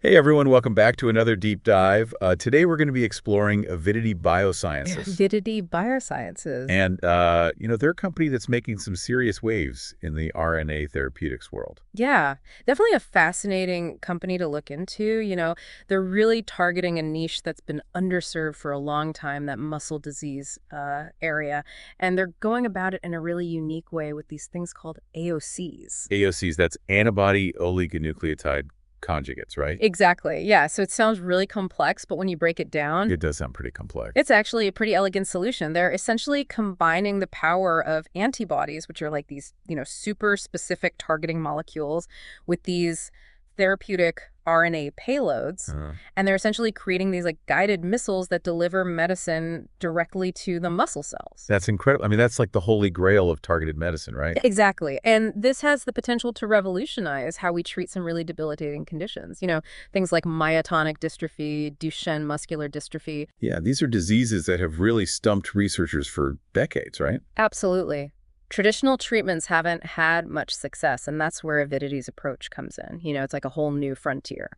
Hey everyone, welcome back to another deep dive. Today we're going to be exploring Avidity Biosciences. Avidity Biosciences. And, they're a company that's making some serious waves in the RNA therapeutics world. Yeah, definitely a fascinating company to look into. They're really targeting a niche that's been underserved for a long time, that muscle disease area. And they're going about it in a really unique way with these things called AOCs. AOCs, that's antibody oligonucleotide conjugates, right? Exactly. Yeah. So it sounds really complex, but when you break it down, It does sound pretty complex. it's actually a pretty elegant solution. They're essentially combining the power of antibodies, which are like these, super specific targeting molecules, with these therapeutic RNA payloads. Uh, And they're essentially creating these like guided missiles that deliver medicine directly to the muscle cells. that's incredible. I mean, that's like the holy grail of targeted medicine, right? Exactly. And this has the potential to revolutionize how we treat some really debilitating conditions. Things like myotonic dystrophy, Duchenne muscular dystrophy. Yeah, these are diseases that have really stumped researchers for decades, right? Absolutely. Traditional treatments haven't had much success, and that's where Avidity's approach comes in. It's like a whole new frontier.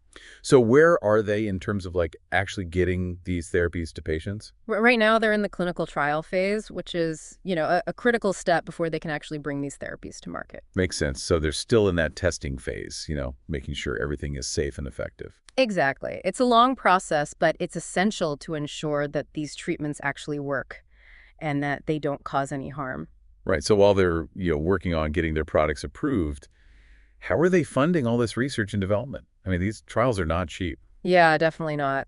So where are they in terms of like actually getting these therapies to patients? Right now, they're in the clinical trial phase, which is, a critical step before they can actually bring these therapies to market. Makes sense. So they're still in that testing phase, making sure everything is safe and effective. Exactly. It's a long process, but it's essential to ensure that these treatments actually work and that they don't cause any harm. Right. So while they're, working on getting their products approved, how are they funding all this research and development? I mean, these trials are not cheap. Yeah, definitely not.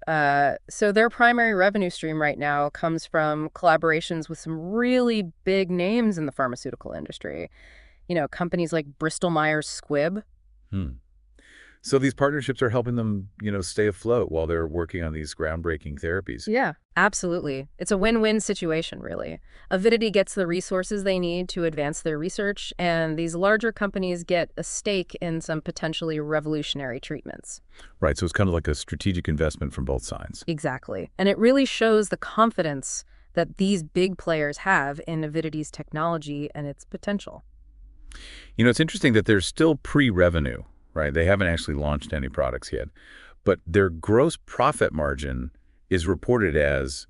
So their primary revenue stream right now comes from collaborations with some really big names in the pharmaceutical industry. Companies like Bristol Myers Squibb. Hmm. So these partnerships are helping them, stay afloat while they're working on these groundbreaking therapies. Yeah, absolutely. It's a win-win situation, really. Avidity gets the resources they need to advance their research, and these larger companies get a stake in some potentially revolutionary treatments. Right. So it's kind of like a strategic investment from both sides. Exactly. And it really shows the confidence that these big players have in Avidity's technology and its potential. It's interesting that they're still pre-revenue, right? They haven't actually launched any products yet, but their gross profit margin is reported as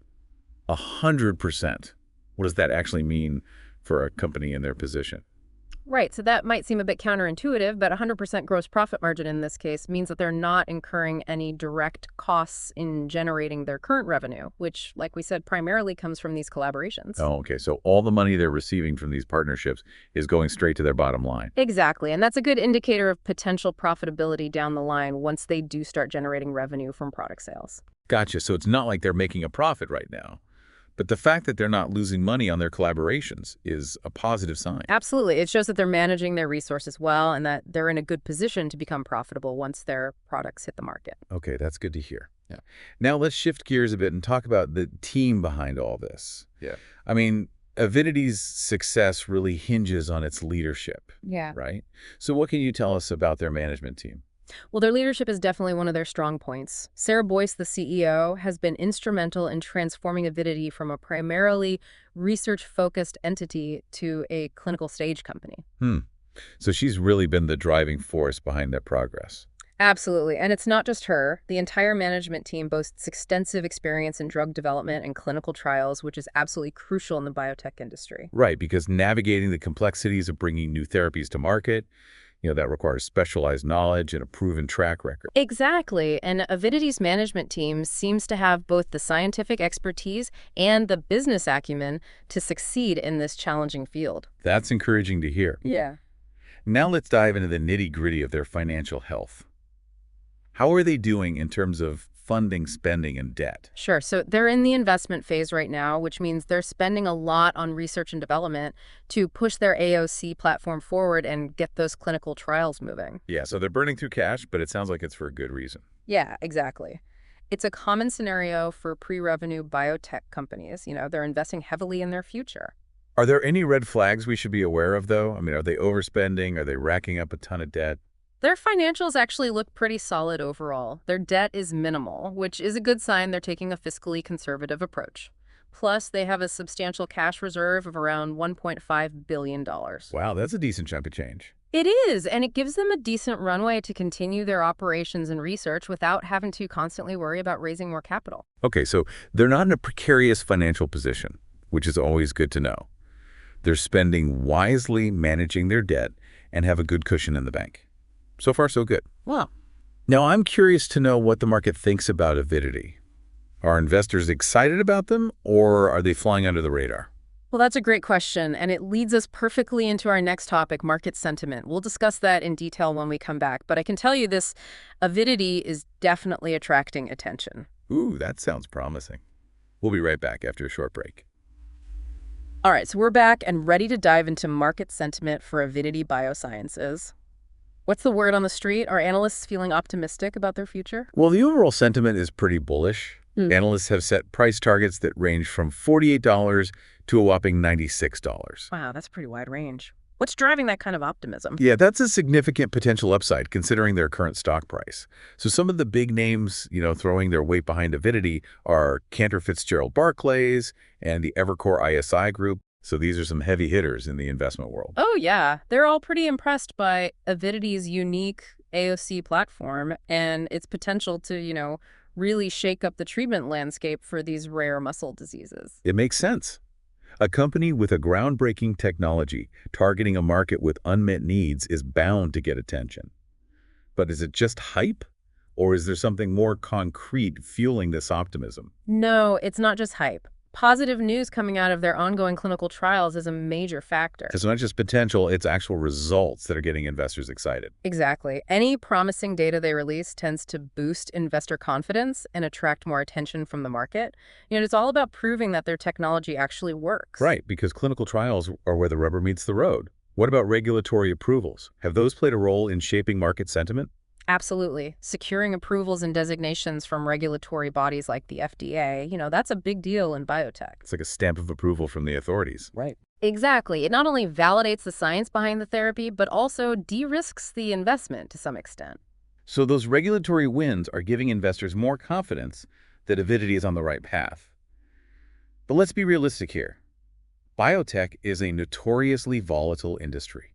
100%. What does that actually mean for a company in their position? Right, so that might seem a bit counterintuitive, but 100% gross profit margin in this case means that they're not incurring any direct costs in generating their current revenue, which, like we said, primarily comes from these collaborations. Oh, okay. So all the money they're receiving from these partnerships is going straight to their bottom line. Exactly, and that's a good indicator of potential profitability down the line once they do start generating revenue from product sales. Gotcha. So it's not like they're making a profit right now. But the fact that they're not losing money on their collaborations is a positive sign. Absolutely. It shows that they're managing their resources well and that they're in a good position to become profitable once their products hit the market. Okay, that's good to hear. Yeah. Now let's shift gears a bit and talk about the team behind all this. Yeah. I mean, Avidity's success really hinges on its leadership, Yeah. right? So what can you tell us about their management team? Well, their leadership is definitely one of their strong points. Sarah Boyce, the CEO, has been instrumental in transforming Avidity from a primarily research-focused entity to a clinical stage company. Hmm. So she's really been the driving force behind that progress. Absolutely. And it's not just her. The entire management team boasts extensive experience in drug development and clinical trials, which is absolutely crucial in the biotech industry. Right, because navigating the complexities of bringing new therapies to market, that requires specialized knowledge and a proven track record. Exactly. And Avidity's management team seems to have both the scientific expertise and the business acumen to succeed in this challenging field. That's encouraging to hear. Yeah. Now let's dive into the nitty-gritty of their financial health. How are they doing in terms of funding, spending, and debt? Sure. So they're in the investment phase right now, which means they're spending a lot on research and development to push their AOC platform forward and get those clinical trials moving. Yeah, so they're burning through cash, but it sounds like it's for a good reason. Yeah, exactly. It's a common scenario for pre-revenue biotech companies. They're investing heavily in their future. Are there any red flags we should be aware of, though? I mean, are they overspending? Are they racking up a ton of debt? Their financials actually look pretty solid overall. Their debt is minimal, which is a good sign they're taking a fiscally conservative approach. Plus, they have a substantial cash reserve of around $1.5 billion. Wow, that's a decent chunk of change. It is, and it gives them a decent runway to continue their operations and research without having to constantly worry about raising more capital. Okay, so they're not in a precarious financial position, which is always good to know. They're spending wisely, managing their debt, and have a good cushion in the bank. So far, so good. Well, Now, I'm curious to know what the market thinks about Avidity. Are investors excited about them, or are they flying under the radar? Well, that's a great question, and it leads us perfectly into our next topic, market sentiment. We'll discuss that in detail when we come back, but I can tell you this, Avidity is definitely attracting attention. Ooh, that sounds promising. We'll be right back after a short break. All right, so we're back and ready to dive into market sentiment for Avidity Biosciences. What's the word on the street? Are analysts feeling optimistic about their future? Well, the overall sentiment is pretty bullish. Analysts have set price targets that range from $48 to a whopping $96. Wow, that's a pretty wide range. What's driving that kind of optimism? Yeah, that's a significant potential upside considering their current stock price. So some of the big names, throwing their weight behind Avidity are Cantor Fitzgerald Barclays and the Evercore ISI Group. So these are some heavy hitters in the investment world. Oh, yeah. They're all pretty impressed by Avidity's unique AOC platform and its potential to, really shake up the treatment landscape for these rare muscle diseases. It makes sense. A company with a groundbreaking technology targeting a market with unmet needs is bound to get attention. But is it just hype? Or is there something more concrete fueling this optimism? No, it's not just hype. Positive news coming out of their ongoing clinical trials is a major factor. It's not just potential, it's actual results that are getting investors excited. Exactly. Any promising data they release tends to boost investor confidence and attract more attention from the market. It's all about proving that their technology actually works. Right, because clinical trials are where the rubber meets the road. What about regulatory approvals? Have those played a role in shaping market sentiment? Absolutely. Securing approvals and designations from regulatory bodies like the FDA, that's a big deal in biotech. It's like a stamp of approval from the authorities. Right. Exactly. It not only validates the science behind the therapy, but also de-risks the investment to some extent. So those regulatory wins are giving investors more confidence that Avidity is on the right path. But let's be realistic here. Biotech is a notoriously volatile industry.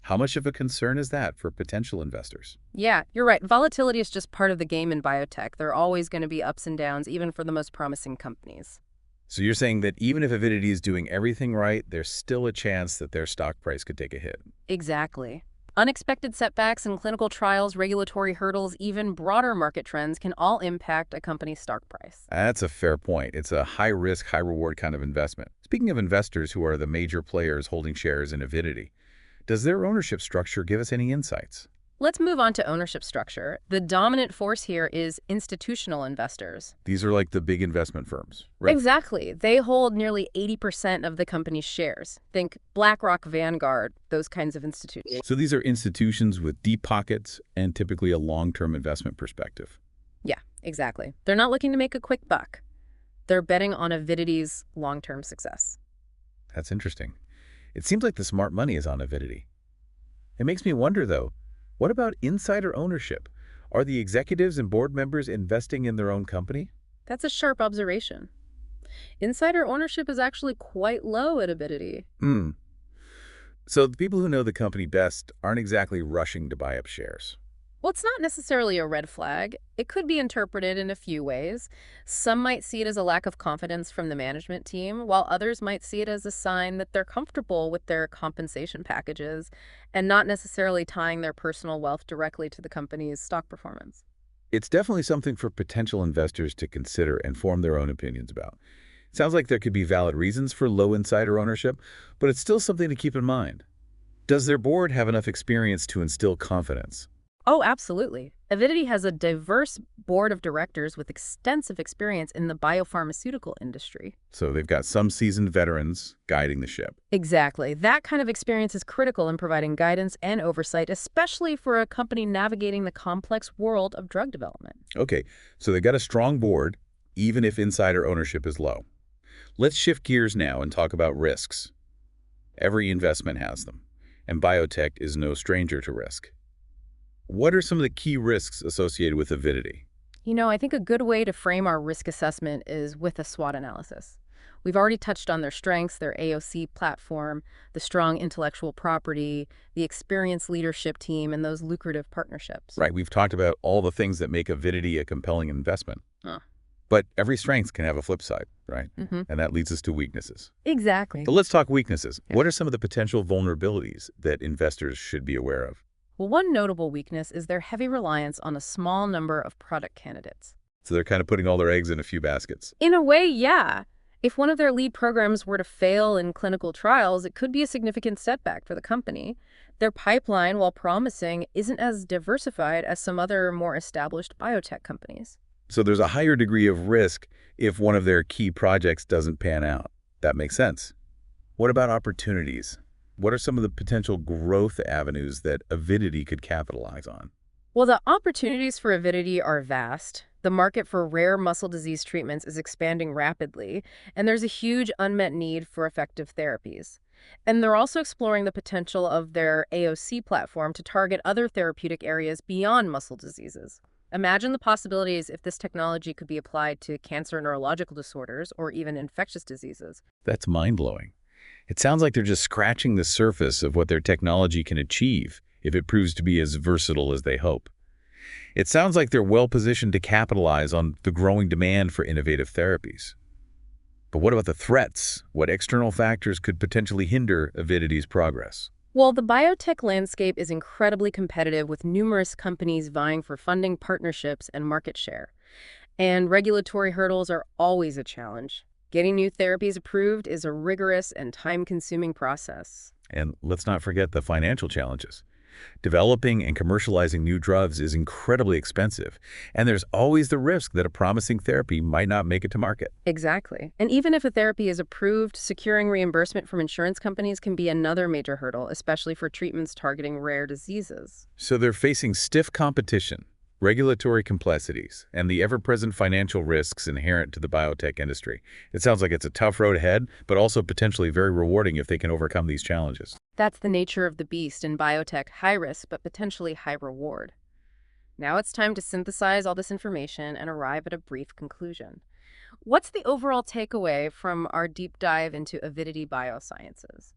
How much of a concern is that for potential investors? Yeah, you're right. Volatility is just part of the game in biotech. There are always going to be ups and downs, even for the most promising companies. So you're saying that even if Avidity is doing everything right, there's still a chance that their stock price could take a hit. Exactly. Unexpected setbacks in clinical trials, regulatory hurdles, even broader market trends can all impact a company's stock price. That's a fair point. It's a high-risk, high-reward kind of investment. Speaking of investors who are the major players holding shares in Avidity, does their ownership structure give us any insights? Let's move on to ownership structure. The dominant force here is institutional investors. These are like the big investment firms, right? Exactly. They hold nearly 80% of the company's shares. Think BlackRock, Vanguard, those kinds of institutions. So these are institutions with deep pockets and typically a long-term investment perspective. Yeah, exactly. They're not looking to make a quick buck. They're betting on Avidity's long-term success. That's interesting. It seems like the smart money is on Avidity. It makes me wonder, though, what about insider ownership? Are the executives and board members investing in their own company? That's a sharp observation. Insider ownership is actually quite low at Avidity. So the people who know the company best aren't exactly rushing to buy up shares. Well, it's not necessarily a red flag. It could be interpreted in a few ways. Some might see it as a lack of confidence from the management team, while others might see it as a sign that they're comfortable with their compensation packages and not necessarily tying their personal wealth directly to the company's stock performance. It's definitely something for potential investors to consider and form their own opinions about. It sounds like there could be valid reasons for low insider ownership, but it's still something to keep in mind. Does their board have enough experience to instill confidence? Oh, absolutely. Avidity has a diverse board of directors with extensive experience in the biopharmaceutical industry. So they've got some seasoned veterans guiding the ship. Exactly. That kind of experience is critical in providing guidance and oversight, especially for a company navigating the complex world of drug development. Okay, so they've got a strong board, even if insider ownership is low. Let's shift gears now and talk about risks. Every investment has them, and biotech is no stranger to risk. What are some of the key risks associated with Avidity? I think a good way to frame our risk assessment is with a SWOT analysis. We've already touched on their strengths, their AOC platform, the strong intellectual property, the experienced leadership team, and those lucrative partnerships. Right, we've talked about all the things that make Avidity a compelling investment. Huh. But every strength can have a flip side, right? Mm-hmm. And that leads us to weaknesses. Exactly. So let's talk weaknesses. Yeah. What are some of the potential vulnerabilities that investors should be aware of? Well, one notable weakness is their heavy reliance on a small number of product candidates. So they're kind of putting all their eggs in a few baskets. In a way, yeah. If one of their lead programs were to fail in clinical trials, it could be a significant setback for the company. Their pipeline, while promising, isn't as diversified as some other more established biotech companies. So there's a higher degree of risk if one of their key projects doesn't pan out. That makes sense. What about opportunities? What are some of the potential growth avenues that Avidity could capitalize on? Well, the opportunities for Avidity are vast. The market for rare muscle disease treatments is expanding rapidly, and there's a huge unmet need for effective therapies. And they're also exploring the potential of their AOC platform to target other therapeutic areas beyond muscle diseases. Imagine the possibilities if this technology could be applied to cancer, neurological disorders, or even infectious diseases. That's mind-blowing. It sounds like they're just scratching the surface of what their technology can achieve if it proves to be as versatile as they hope. It sounds like they're well-positioned to capitalize on the growing demand for innovative therapies. But what about the threats? What external factors could potentially hinder Avidity's progress? Well, the biotech landscape is incredibly competitive with numerous companies vying for funding, partnerships, and market share. And regulatory hurdles are always a challenge. Getting new therapies approved is a rigorous and time-consuming process. And let's not forget the financial challenges. Developing and commercializing new drugs is incredibly expensive, and there's always the risk that a promising therapy might not make it to market. Exactly. And even if a therapy is approved, securing reimbursement from insurance companies can be another major hurdle, especially for treatments targeting rare diseases. So they're facing stiff competition, regulatory complexities, and the ever-present financial risks inherent to the biotech industry. It sounds like it's a tough road ahead, but also potentially very rewarding if they can overcome these challenges. That's the nature of the beast in biotech, high risk but potentially high reward. Now it's time to synthesize all this information and arrive at a brief conclusion. What's the overall takeaway from our deep dive into Avidity Biosciences?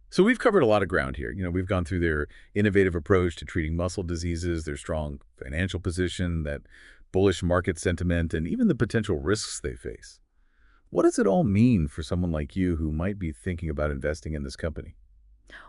So we've covered a lot of ground here. We've gone through their innovative approach to treating muscle diseases, their strong financial position, that bullish market sentiment, and even the potential risks they face. What does it all mean for someone like you who might be thinking about investing in this company?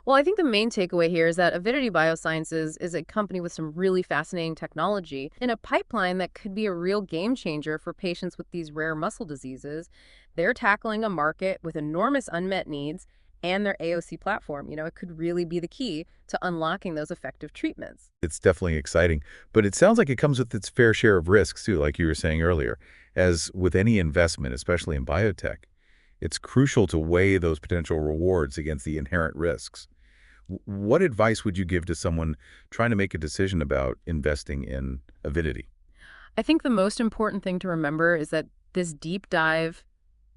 Well, I think the main takeaway here is that Avidity Biosciences is a company with some really fascinating technology in a pipeline that could be a real game changer for patients with these rare muscle diseases. They're tackling a market with enormous unmet needs, and their AOC platform, it could really be the key to unlocking those effective treatments. It's definitely exciting, but it sounds like it comes with its fair share of risks too, like you were saying earlier. As with any investment, especially in biotech, it's crucial to weigh those potential rewards against the inherent risks. What advice would you give to someone trying to make a decision about investing in Avidity? I think the most important thing to remember is that this deep dive,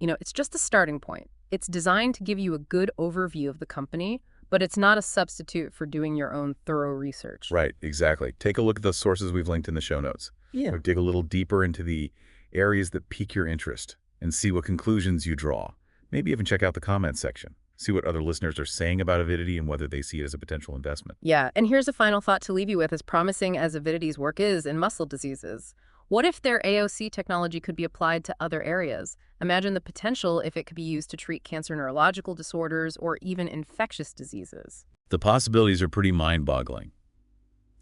it's just a starting point. It's designed to give you a good overview of the company, but it's not a substitute for doing your own thorough research. Right, exactly. Take a look at the sources we've linked in the show notes. Yeah. Or dig a little deeper into the areas that pique your interest and see what conclusions you draw. Maybe even check out the comments section. See what other listeners are saying about Avidity and whether they see it as a potential investment. Yeah, and here's a final thought to leave you with. As promising as Avidity's work is in muscle diseases, what if their AOC technology could be applied to other areas? Imagine the potential if it could be used to treat cancer, neurological disorders, or even infectious diseases. The possibilities are pretty mind-boggling.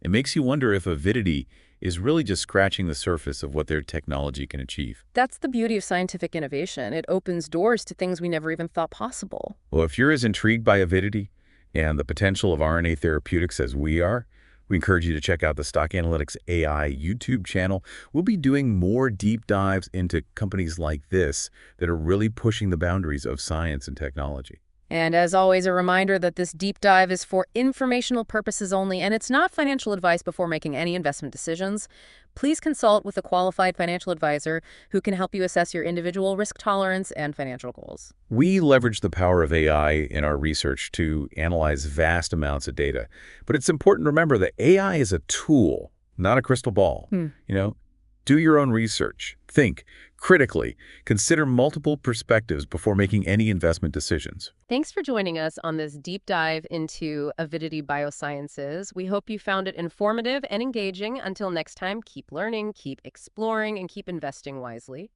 It makes you wonder if Avidity is really just scratching the surface of what their technology can achieve. That's the beauty of scientific innovation. It opens doors to things we never even thought possible. Well, if you're as intrigued by Avidity and the potential of RNA therapeutics as we are, we encourage you to check out the Stock Analytics AI YouTube channel. We'll be doing more deep dives into companies like this that are really pushing the boundaries of science and technology. And as always, a reminder that this deep dive is for informational purposes only, and it's not financial advice before making any investment decisions. Please consult with a qualified financial advisor who can help you assess your individual risk tolerance and financial goals. We leverage the power of AI in our research to analyze vast amounts of data. But it's important to remember that AI is a tool, not a crystal ball. Do your own research. Think critically. Consider multiple perspectives before making any investment decisions. Thanks for joining us on this deep dive into Avidity Biosciences. We hope you found it informative and engaging. Until next time, keep learning, keep exploring, and keep investing wisely.